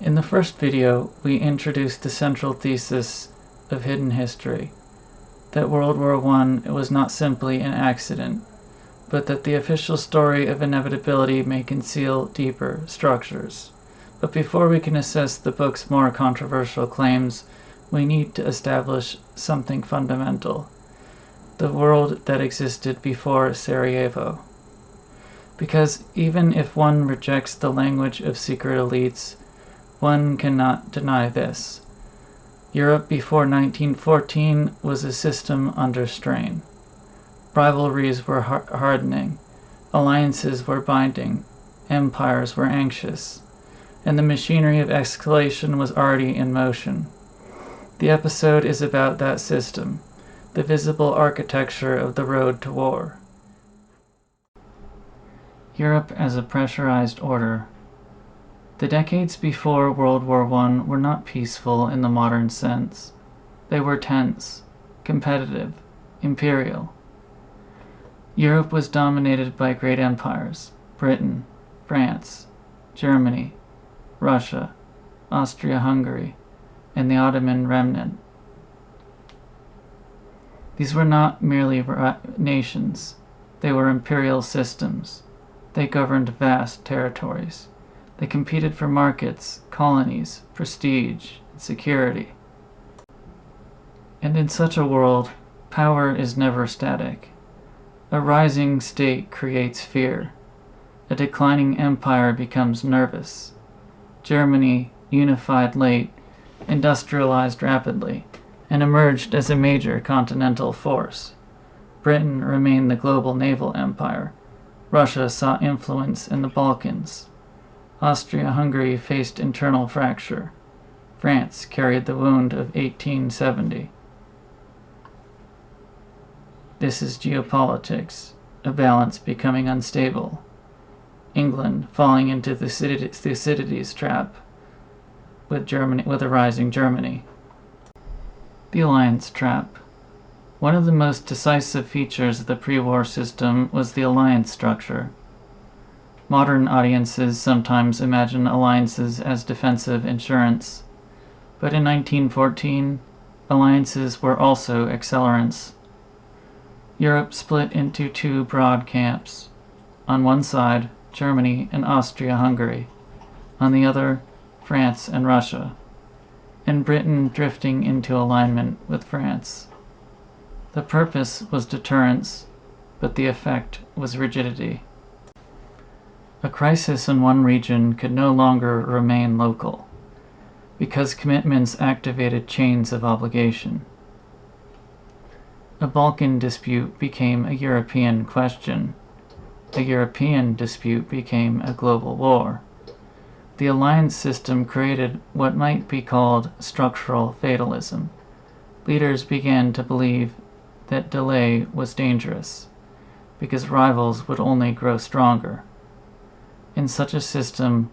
In the first video, we introduced the central thesis of hidden history, that World War I was not simply an accident, but that the official story of inevitability may conceal deeper structures. But before we can assess the book's more controversial claims, we need to establish something fundamental: the world that existed before Sarajevo. Because even if one rejects the language of secret elites, one cannot deny this: Europe before 1914 was a system under strain. Rivalries were hardening, alliances were binding, empires were anxious, and the machinery of escalation was already in motion. The episode is about that system, the visible architecture of the road to war. Europe as a pressurized order. The decades before World War I were not peaceful in the modern sense. They were tense, competitive, imperial. Europe was dominated by great empires: Britain, France, Germany, Russia, Austria-Hungary, and the Ottoman remnant. These were not merely nations. They were imperial systems. They governed vast territories. They competed for markets, colonies, prestige, and security. And in such a world, power is never static. A rising state creates fear. A declining empire becomes nervous. Germany, unified late, industrialized rapidly, and emerged as a major continental force. Britain remained the global naval empire. Russia sought influence in the Balkans. Austria-Hungary faced internal fracture. France carried the wound of 1870. This is geopolitics, a balance becoming unstable. England falling into the Thucydides trap with a rising Germany. The alliance trap. One of the most decisive features of the pre-war system was the alliance structure. Modern audiences sometimes imagine alliances as defensive insurance, but in 1914, alliances were also accelerants. Europe split into two broad camps. On one side, Germany and Austria-Hungary. On the other, France and Russia, and Britain drifting into alignment with France. The purpose was deterrence, but the effect was rigidity. A crisis in one region could no longer remain local, because commitments activated chains of obligation. A Balkan dispute became a European question. A European dispute became a global war. The alliance system created what might be called structural fatalism. Leaders began to believe that delay was dangerous, because rivals would only grow stronger. In such a system,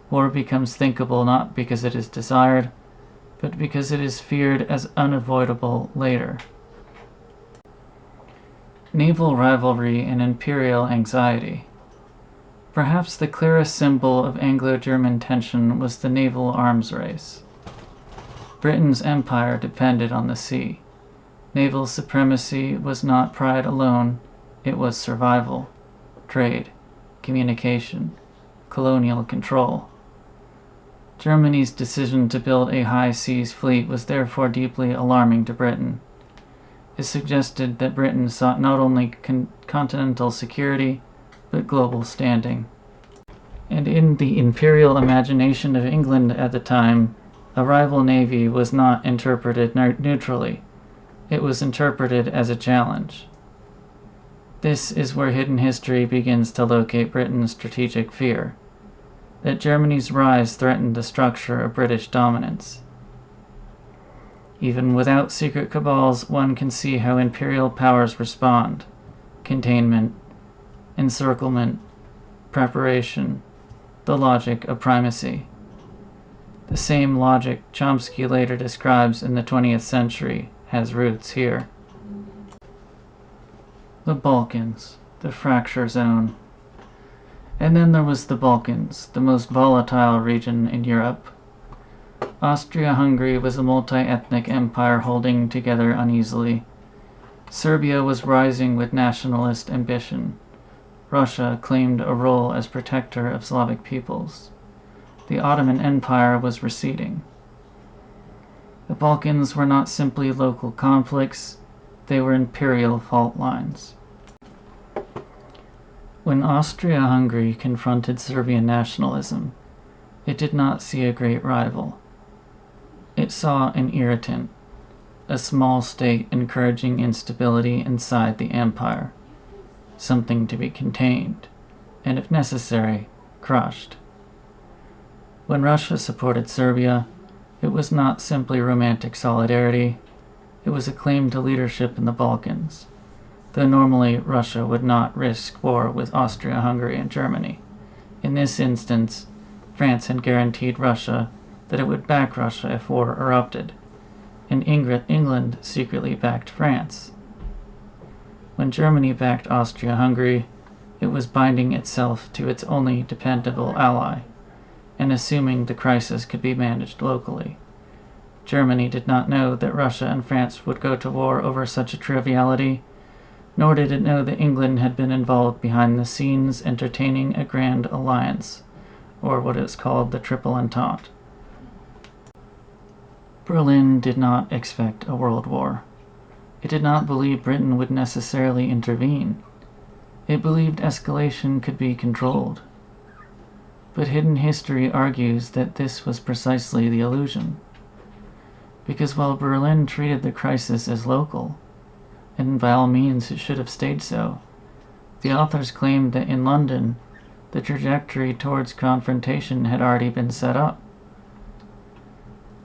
war becomes thinkable not because it is desired, but because it is feared as unavoidable later. Naval rivalry and imperial anxiety. Perhaps the clearest symbol of Anglo-German tension was the naval arms race. Britain's empire depended on the sea. Naval supremacy was not pride alone, it was survival, trade, communication, colonial control. Germany's decision to build a high seas fleet was therefore deeply alarming to Britain. It suggested that Britain sought not only continental security, but global standing. And in the imperial imagination of England at the time, a rival navy was not interpreted neutrally. It was interpreted as a challenge. This is where hidden history begins to locate Britain's strategic fear, that Germany's rise threatened the structure of British dominance. Even without secret cabals, one can see how imperial powers respond: containment, encirclement, preparation, the logic of primacy. The same logic Chomsky later describes in the 20th century has roots here. The Balkans, the fracture zone. And then there was the Balkans, the most volatile region in Europe, Austria-Hungary was a multi-ethnic empire holding together uneasily. Serbia was rising with nationalist ambition. Russia claimed a role as protector of Slavic peoples. The Ottoman Empire was receding. The Balkans were not simply local conflicts, they were imperial fault lines. When Austria-Hungary confronted Serbian nationalism, it did not see a great rival. It saw an irritant, a small state encouraging instability inside the empire, something to be contained, and if necessary, crushed. When Russia supported Serbia, it was not simply romantic solidarity, it was a claim to leadership in the Balkans, though normally Russia would not risk war with Austria-Hungary and Germany. In this instance, France had guaranteed Russia that it would back Russia if war erupted, and England secretly backed France. When Germany backed Austria-Hungary, it was binding itself to its only dependable ally, and assuming the crisis could be managed locally. Germany did not know that Russia and France would go to war over such a triviality, nor did it know that England had been involved behind the scenes entertaining a grand alliance, or what is called the Triple Entente. Berlin did not expect a world war. It did not believe Britain would necessarily intervene. It believed escalation could be controlled. But hidden history argues that this was precisely the illusion. Because while Berlin treated the crisis as local, and by all means it should have stayed so, the authors claimed that in London, the trajectory towards confrontation had already been set up.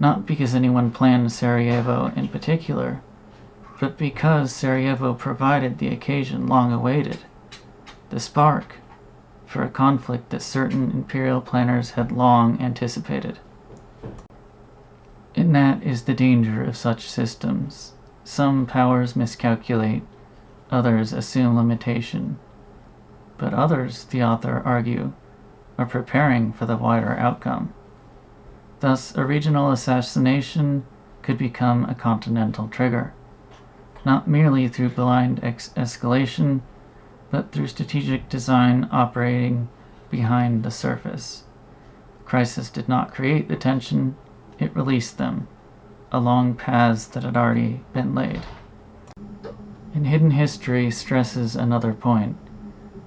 Not because anyone planned Sarajevo in particular, but because Sarajevo provided the occasion long awaited, the spark for a conflict that certain imperial planners had long anticipated. And that is the danger of such systems. Some powers miscalculate, others assume limitation, but others, the author argue, are preparing for the wider outcome. Thus, a regional assassination could become a continental trigger, not merely through blind escalation, but through strategic design operating behind the surface. Crisis did not create the tension, it released them, along paths that had already been laid. And hidden history stresses another point.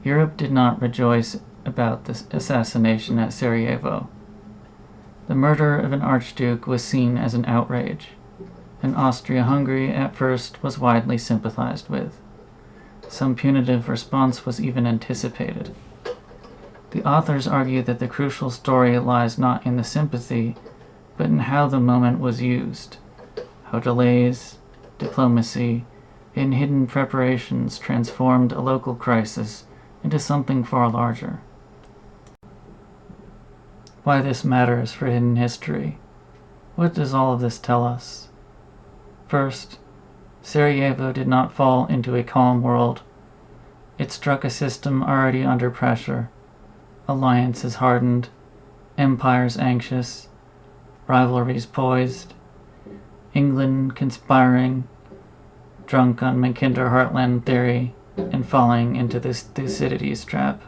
Europe did not rejoice about this assassination at Sarajevo. The murder of an archduke was seen as an outrage, and Austria-Hungary at first was widely sympathized with. Some punitive response was even anticipated. The authors argue that the crucial story lies not in the sympathy, but in how the moment was used, how delays, diplomacy, and hidden preparations transformed a local crisis into something far larger. Why this matters for hidden history. What does all of this tell us? First, Sarajevo did not fall into a calm world. It struck a system already under pressure, alliances hardened, empires anxious, rivalries poised, England conspiring, drunk on Mackinder-Heartland theory, and falling into this Thucydides trap.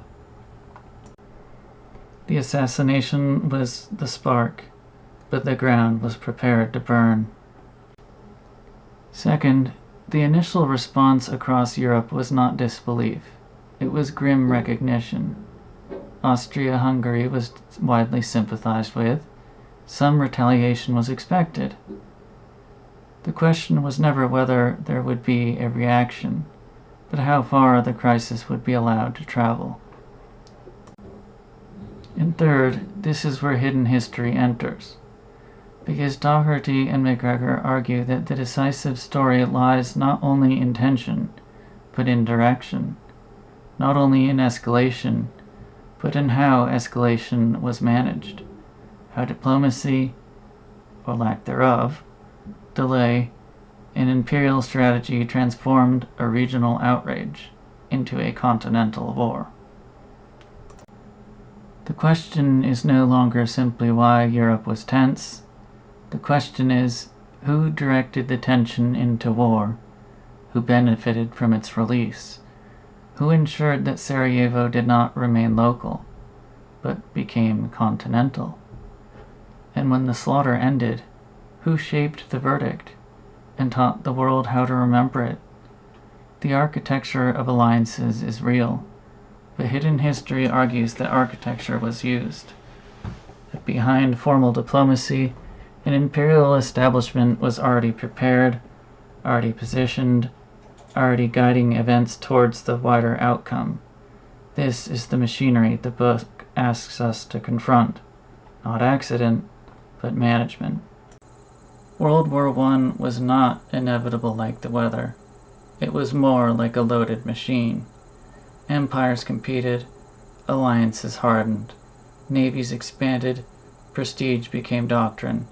The assassination was the spark, but the ground was prepared to burn. Second, the initial response across Europe was not disbelief. It was grim recognition. Austria-Hungary was widely sympathized with. Some retaliation was expected. The question was never whether there would be a reaction, but how far the crisis would be allowed to travel. And third, this is where hidden history enters, because Doherty and McGregor argue that the decisive story lies not only in tension, but in direction, not only in escalation, but in how escalation was managed, how diplomacy, or lack thereof, delay, and imperial strategy transformed a regional outrage into a continental war. The question is no longer simply why Europe was tense, The question is, who directed the tension into war? Who benefited from its release? Who ensured that Sarajevo did not remain local, but became continental? And when the slaughter ended, who shaped the verdict and taught the world how to remember it? The architecture of alliances is real, but hidden history argues that architecture was used. That behind formal diplomacy, an imperial establishment was already prepared, already positioned, already guiding events towards the wider outcome. This is the machinery the book asks us to confront. Not accident, but management. World War I was not inevitable like the weather. It was more like a loaded machine. Empires competed, alliances hardened, navies expanded, prestige became doctrine,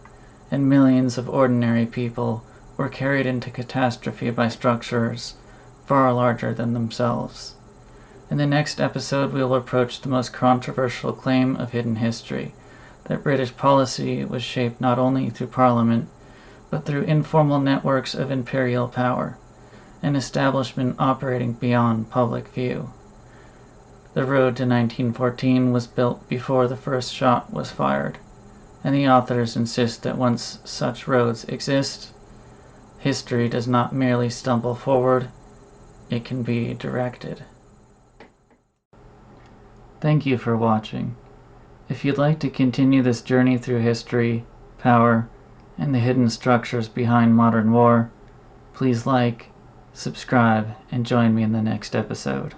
and millions of ordinary people were carried into catastrophe by structures far larger than themselves. In the next episode, we will approach the most controversial claim of hidden history, that British policy was shaped not only through Parliament, but through informal networks of imperial power, an establishment operating beyond public view. The road to 1914 was built before the first shot was fired, and the authors insist that once such roads exist, history does not merely stumble forward, it can be directed. Thank you for watching. If you'd like to continue this journey through history, power, and the hidden structures behind modern war, please like, subscribe, and join me in the next episode.